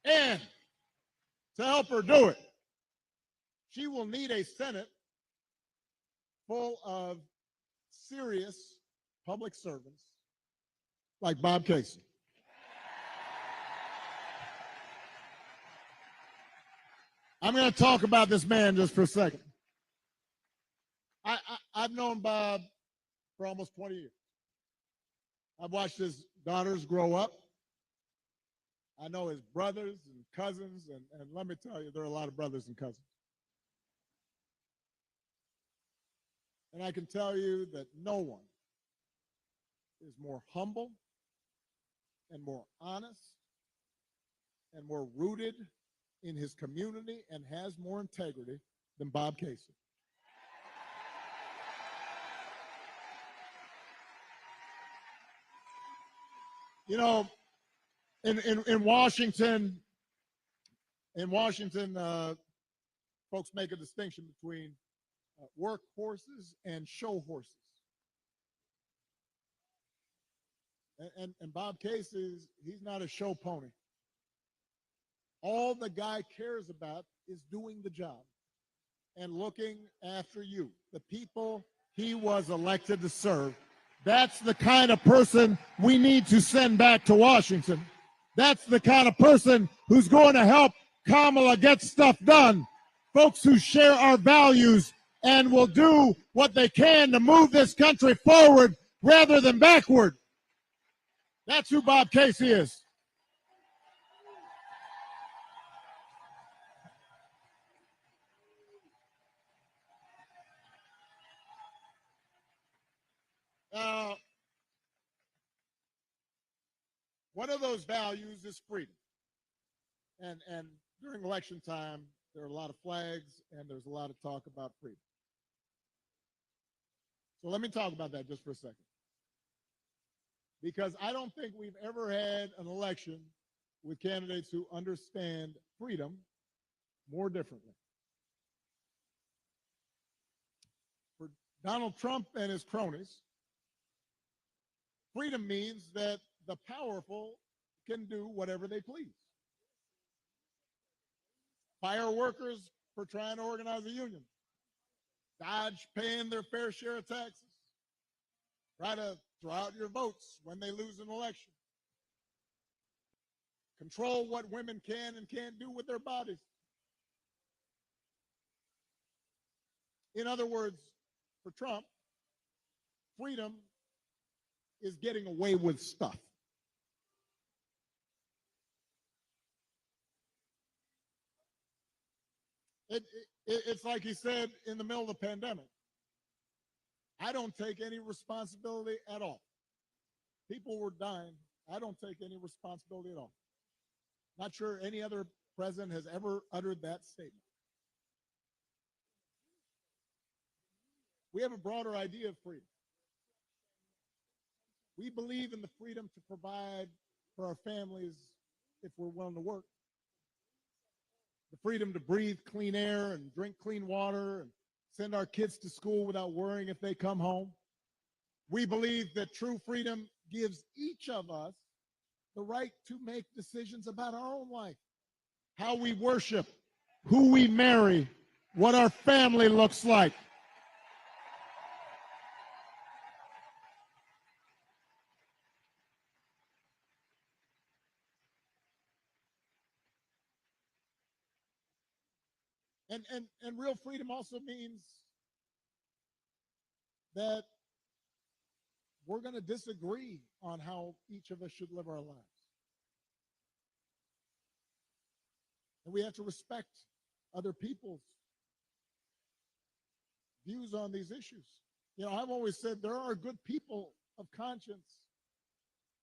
And to help her do it, she will need a Senate full of serious public servants like Bob Casey. I'm going to talk about this man just for a second. I've known Bob for almost 20 years. I've watched his daughters grow up. I know his brothers and cousins, and let me tell you, there are a lot of brothers and cousins. And I can tell you that no one is more humble and more honest and more rooted in his community and has more integrity than Bob Casey. You know, in Washington, folks make a distinction between work horses and show horses. And Bob Casey, he's not a show pony. All the guy cares about is doing the job and looking after you, the people he was elected to serve. That's the kind of person we need to send back to Washington. That's the kind of person who's going to help Kamala get stuff done, folks who share our values and will do what they can to move this country forward rather than backward. That's who Bob Casey is. One of those values is freedom. And during election time, there are a lot of flags and there's a lot of talk about freedom. So let me talk about that just for a second. Because I don't think we've ever had an election with candidates who understand freedom more differently. For Donald Trump and his cronies, freedom means that the powerful can do whatever they please. Fire workers for trying to organize a union. Dodge paying their fair share of taxes. Try to throw out your votes when they lose an election. Control what women can and can't do with their bodies. In other words, for Trump, freedom is getting away with stuff. It's like he said in the middle of the pandemic. I don't take any responsibility at all. People were dying. I don't take any responsibility at all. Not sure any other president has ever uttered that statement. We have a broader idea of freedom. We believe in the freedom to provide for our families if we're willing to work. The freedom to breathe clean air and drink clean water and send our kids to school without worrying if they come home. We believe that true freedom gives each of us the right to make decisions about our own life, how we worship, who we marry, what our family looks like. And real freedom also means that we're going to disagree on how each of us should live our lives. And we have to respect other people's views on these issues. You know, I've always said there are good people of conscience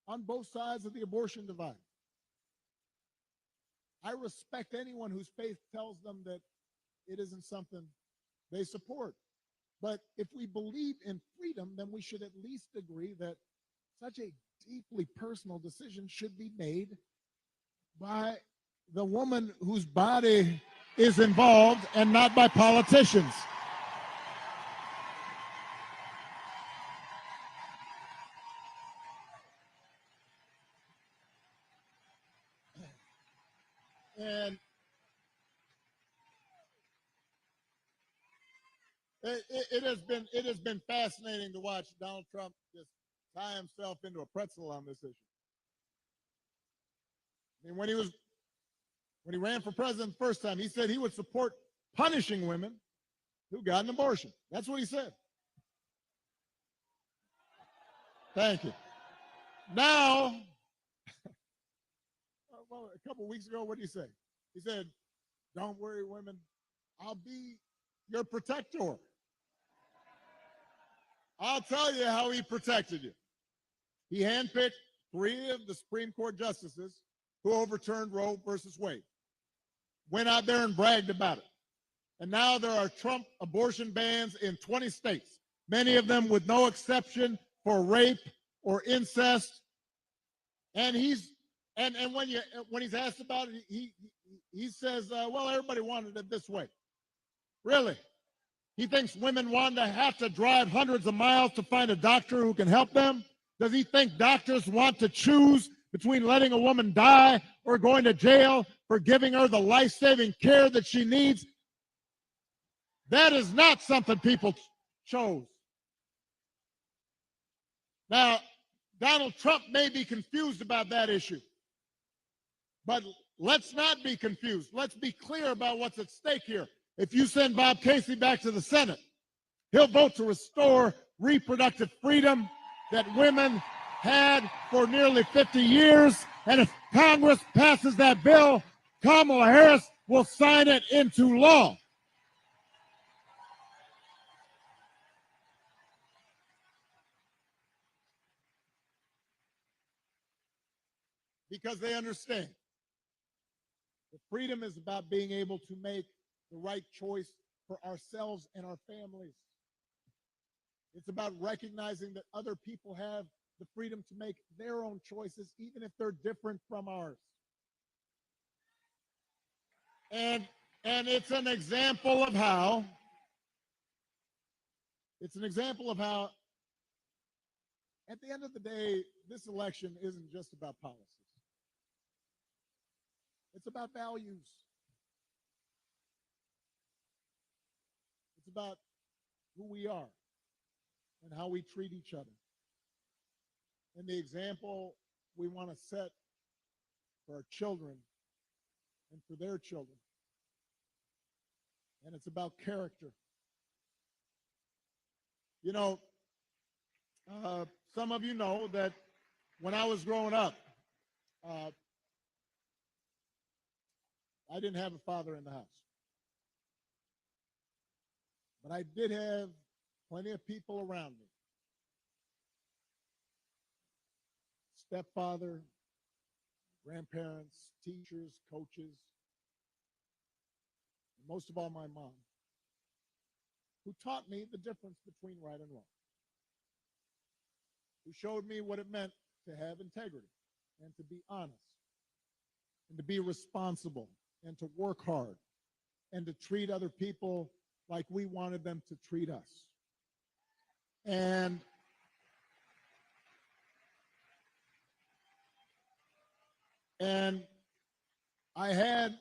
on both sides of the abortion divide. I respect anyone whose faith tells them that it isn't something they support. But if we believe in freedom, then we should at least agree that such a deeply personal decision should be made by the woman whose body is involved and not by politicians. And it has been fascinating to watch Donald Trump just tie himself into a pretzel on this issue. I mean, when he ran for president the first time, he said he would support punishing women who got an abortion. That's what he said. Thank you. Now, well, a couple of weeks ago, what did he say? He said, "Don't worry, women, I'll be your protector. I'll tell you how he protected you." He handpicked 3 of the Supreme Court justices who overturned Roe versus Wade. Went out there and bragged about it. And now there are Trump abortion bans in 20 states, many of them with no exception for rape or incest. And when he's asked about it, he says, well, everybody wanted it this way. Really? He thinks women want to have to drive hundreds of miles to find a doctor who can help them? Does he think doctors want to choose between letting a woman die or going to jail for giving her the life-saving care that she needs? That is not something people chose. Now, Donald Trump may be confused about that issue, but let's not be confused. Let's be clear about what's at stake here. If you send Bob Casey back to the Senate, he'll vote to restore reproductive freedom that women had for nearly 50 years. And if Congress passes that bill, Kamala Harris will sign it into law. Because they understand that freedom is about being able to make the right choice for ourselves and our families. It's about recognizing that other people have the freedom to make their own choices, even if they're different from ours. And it's an example of how at the end of the day, this election isn't just about policies. It's about values. It's about who we are and how we treat each other. And the example we want to set for our children and for their children. And it's about character. You know, some of you know that when I was growing up, I didn't have a father in the house. But I did have plenty of people around me. Stepfather, grandparents, teachers, coaches, and most of all my mom, who taught me the difference between right and wrong, who showed me what it meant to have integrity and to be honest and to be responsible and to work hard and to treat other people like we wanted them to treat us. And I had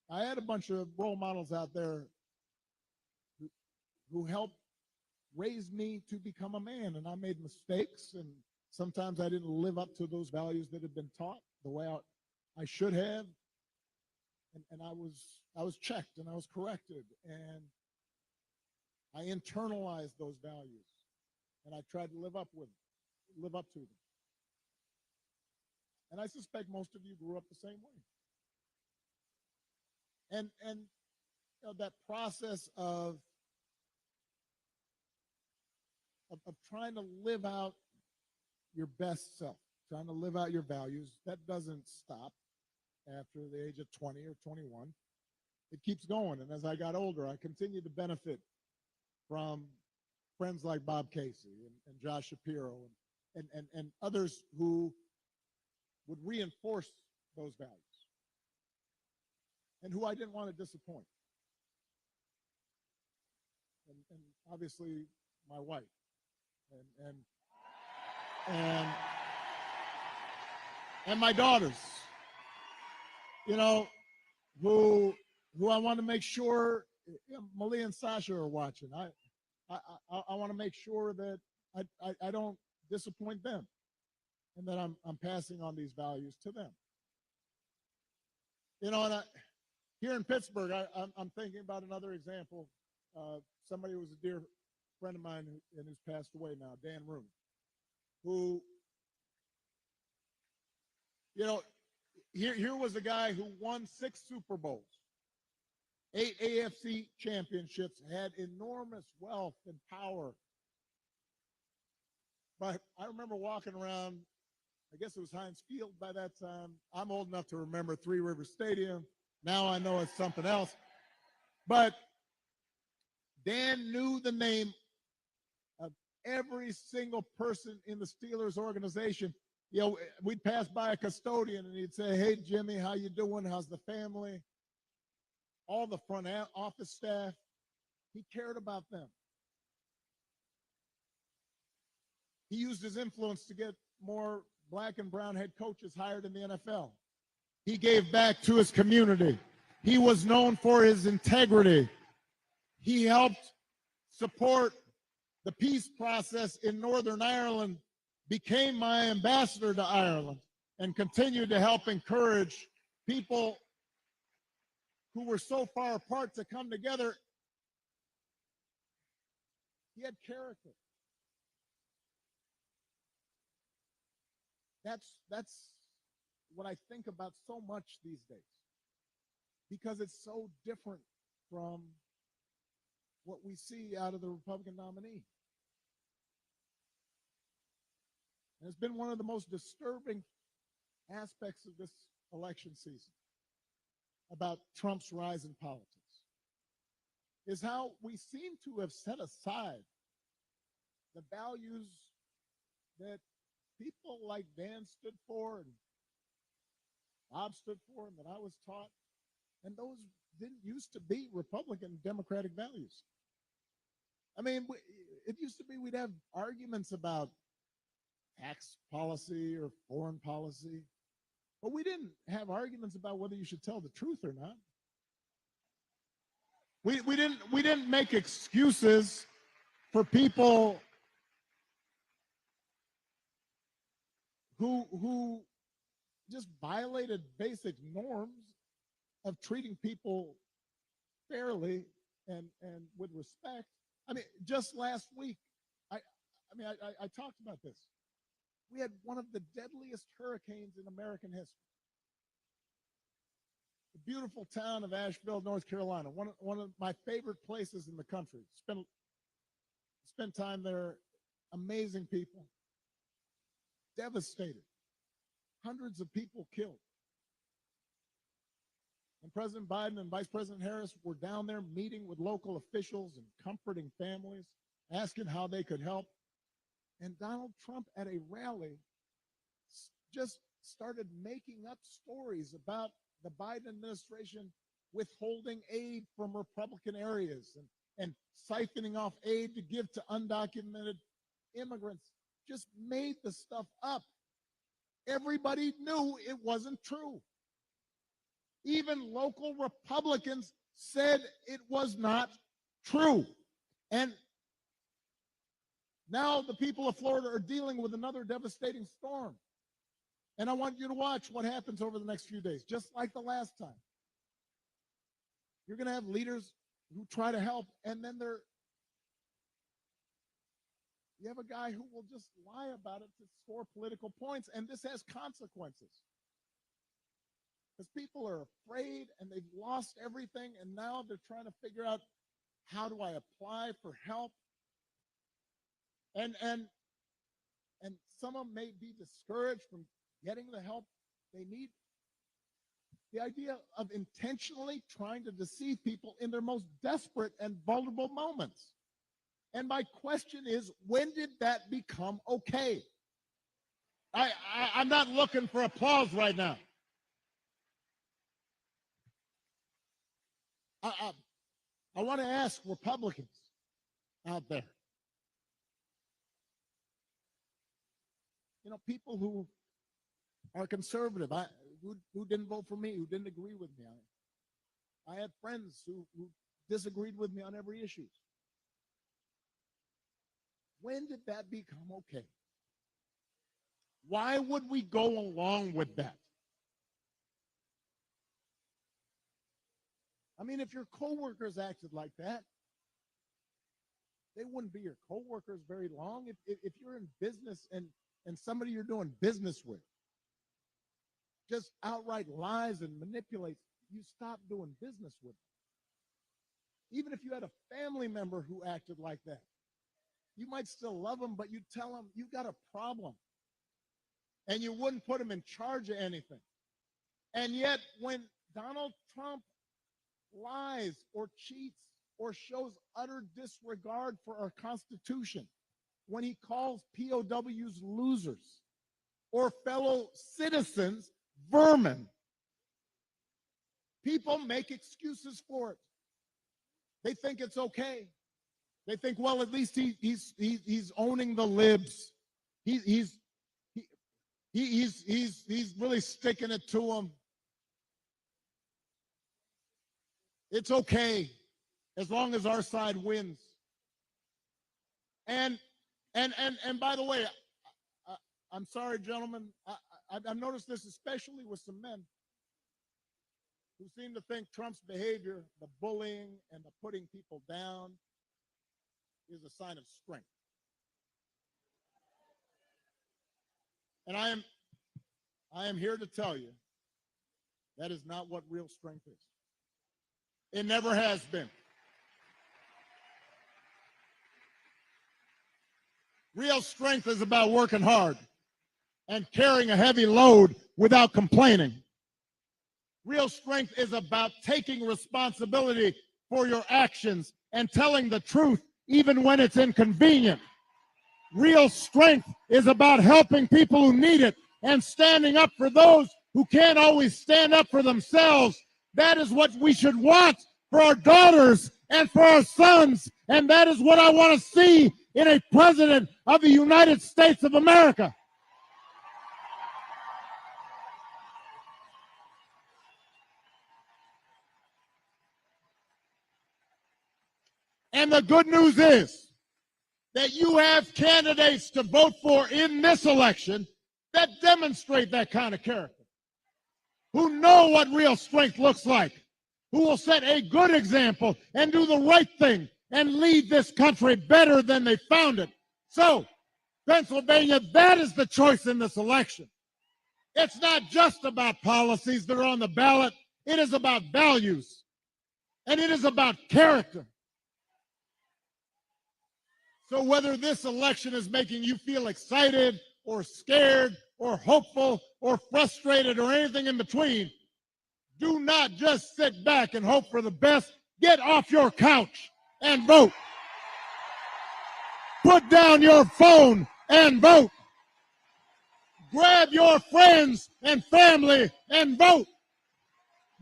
a bunch of role models out there who helped raise me to become a man, and I made mistakes, and sometimes I didn't live up to those values that had been taught the way I should have, and I was checked and I was corrected, and I internalized those values, and I tried to live up to them. And I suspect most of you grew up the same way. And you know, that process of trying to live out your best self, trying to live out your values, that doesn't stop after the age of 20 or 21. It keeps going. And as I got older, I continued to benefit from friends like Bob Casey and Josh Shapiro and others who would reinforce those values and who I didn't want to disappoint. And obviously my wife and my daughters, you know, who I want to make sure, you know, Malia and Sasha are watching. I want to make sure that I don't disappoint them, and that I'm passing on these values to them. You know, and here in Pittsburgh, I'm thinking about another example. Somebody who was a dear friend of mine and who's passed away now, Dan Rooney, who, you know, here was a guy who won 6 Super Bowls, 8 AFC championships, had enormous wealth and power. But I remember walking around, I guess it was Heinz Field by that time. I'm old enough to remember Three River Stadium. Now I know it's something else. But Dan knew the name of every single person in the Steelers organization. You know, we'd pass by a custodian and he'd say, "Hey, Jimmy, how you doing? How's the family?" All the front office staff, he cared about them. He used his influence to get more black and brown head coaches hired in the NFL. He gave back to his community. He was known for his integrity. He helped support the peace process in Northern Ireland, became my ambassador to Ireland, and continued to help encourage people who were so far apart to come together. He had character. That's what I think about so much these days, because it's so different from what we see out of the Republican nominee. And it's been one of the most disturbing aspects of this election season about Trump's rise in politics, is how we seem to have set aside the values that people like Dan stood for and Bob stood for and that I was taught. And those didn't used to be Republican Democratic values. I mean, it used to be we'd have arguments about tax policy or foreign policy, but we didn't have arguments about whether you should tell the truth or not. We didn't make excuses for people who just violated basic norms of treating people fairly and with respect. I mean, just last week, I talked about this. We had one of the deadliest hurricanes in American history. The beautiful town of Asheville, North Carolina, one of my favorite places in the country. Spent time there, amazing people, devastated, hundreds of people killed. And President Biden and Vice President Harris were down there meeting with local officials and comforting families, asking how they could help. And Donald Trump at a rally just started making up stories about the Biden administration withholding aid from Republican areas and siphoning off aid to give to undocumented immigrants. Just made the stuff up. Everybody knew it wasn't true. Even local Republicans said it was not true. And now the people of Florida are dealing with another devastating storm. And I want you to watch what happens over the next few days, just like the last time. You're going to have leaders who try to help, and then you have a guy who will just lie about it to score political points, and this has consequences. Because people are afraid and they've lost everything, and now they're trying to figure out, how do I apply for help? And some of them may be discouraged from getting the help they need. The idea of intentionally trying to deceive people in their most desperate and vulnerable moments. And my question is, when did that become okay? I'm not looking for applause right now. I want to ask Republicans out there, people who are conservative, who didn't vote for me, who didn't agree with me. I had friends who disagreed with me on every issue. When did that become okay? Why would we go along with that? I mean, if your coworkers acted like that, they wouldn't be your coworkers very long. If you're in business and somebody you're doing business with just outright lies and manipulates, you stop doing business with them. Even if you had a family member who acted like that, you might still love them, but you tell them you got a problem. And you wouldn't put them in charge of anything. And yet, when Donald Trump lies or cheats or shows utter disregard for our Constitution, when he calls POWs losers or fellow citizens vermin, people make excuses for it. They think it's okay. They think, well, at least he's owning the libs. He's really sticking it to them. It's okay as long as our side wins. And by the way, I'm sorry, gentlemen. I've noticed this especially with some men. who seem to think Trump's behavior, the bullying and the putting people down, is a sign of strength. And I am here to tell you that is not what real strength is. It never has been. Real strength is about working hard and carrying a heavy load without complaining. Real strength is about taking responsibility for your actions and telling the truth even when it's inconvenient. Real strength is about helping people who need it and standing up for those who can't always stand up for themselves. That is what we should want for our daughters and for our sons. And that is what I want to see in a president of the United States of America. And the good news is that you have candidates to vote for in this election that demonstrate that kind of character, who know what real strength looks like, who will set a good example and do the right thing and lead this country better than they found it. So, Pennsylvania, that is the choice in this election. It's not just about policies that are on the ballot. It is about values, and it is about character. So whether this election is making you feel excited or scared or hopeful or frustrated or anything in between, do not just sit back and hope for the best. Get off your couch and vote. Put down your phone and vote. Grab your friends and family and vote.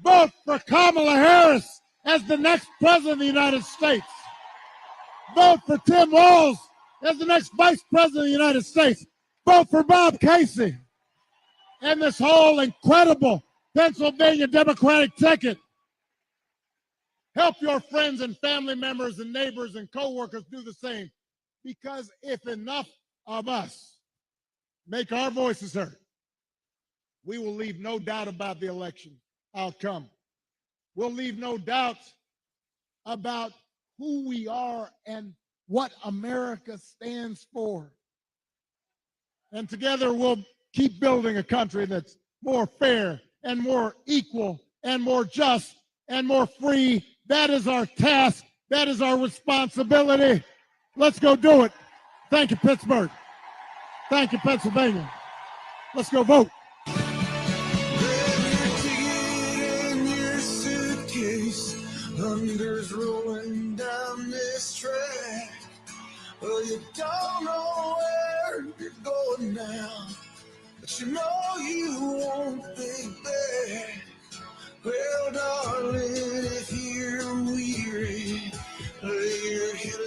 Vote for Kamala Harris as the next president of the United States. Vote for Tim Walz as the next vice president of the United States. Vote for Bob Casey and this whole incredible Pennsylvania Democratic ticket. Help your friends and family members and neighbors and co-workers do the same. Because if enough of us make our voices heard, we will leave no doubt about the election outcome. We'll leave no doubt about who we are and what America stands for. And together we'll keep building a country that's more fair and more equal and more just and more free. That is our task. That is our responsibility. Let's go do it. Thank you, Pittsburgh. Thank you, Pennsylvania. Let's go vote. Thunder's rolling down this track. Well, you don't know where you're going now, but you know you won't think back. Well, darling, if you're weary, lay your head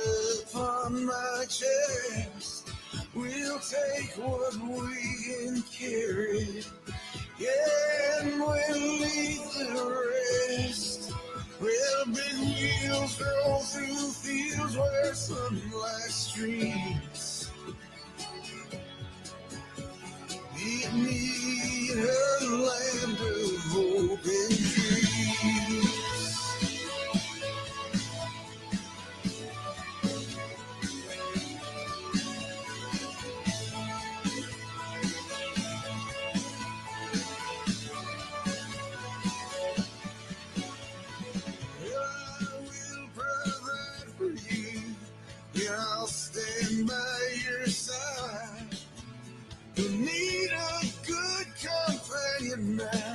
upon my chest. We'll take what we can carry, yeah, and we'll leave the rest. Well, big wheels roll through fields where sunlight streams. Meet me in a land of hope and dreams. I'll stand by your side. You need a good companion now.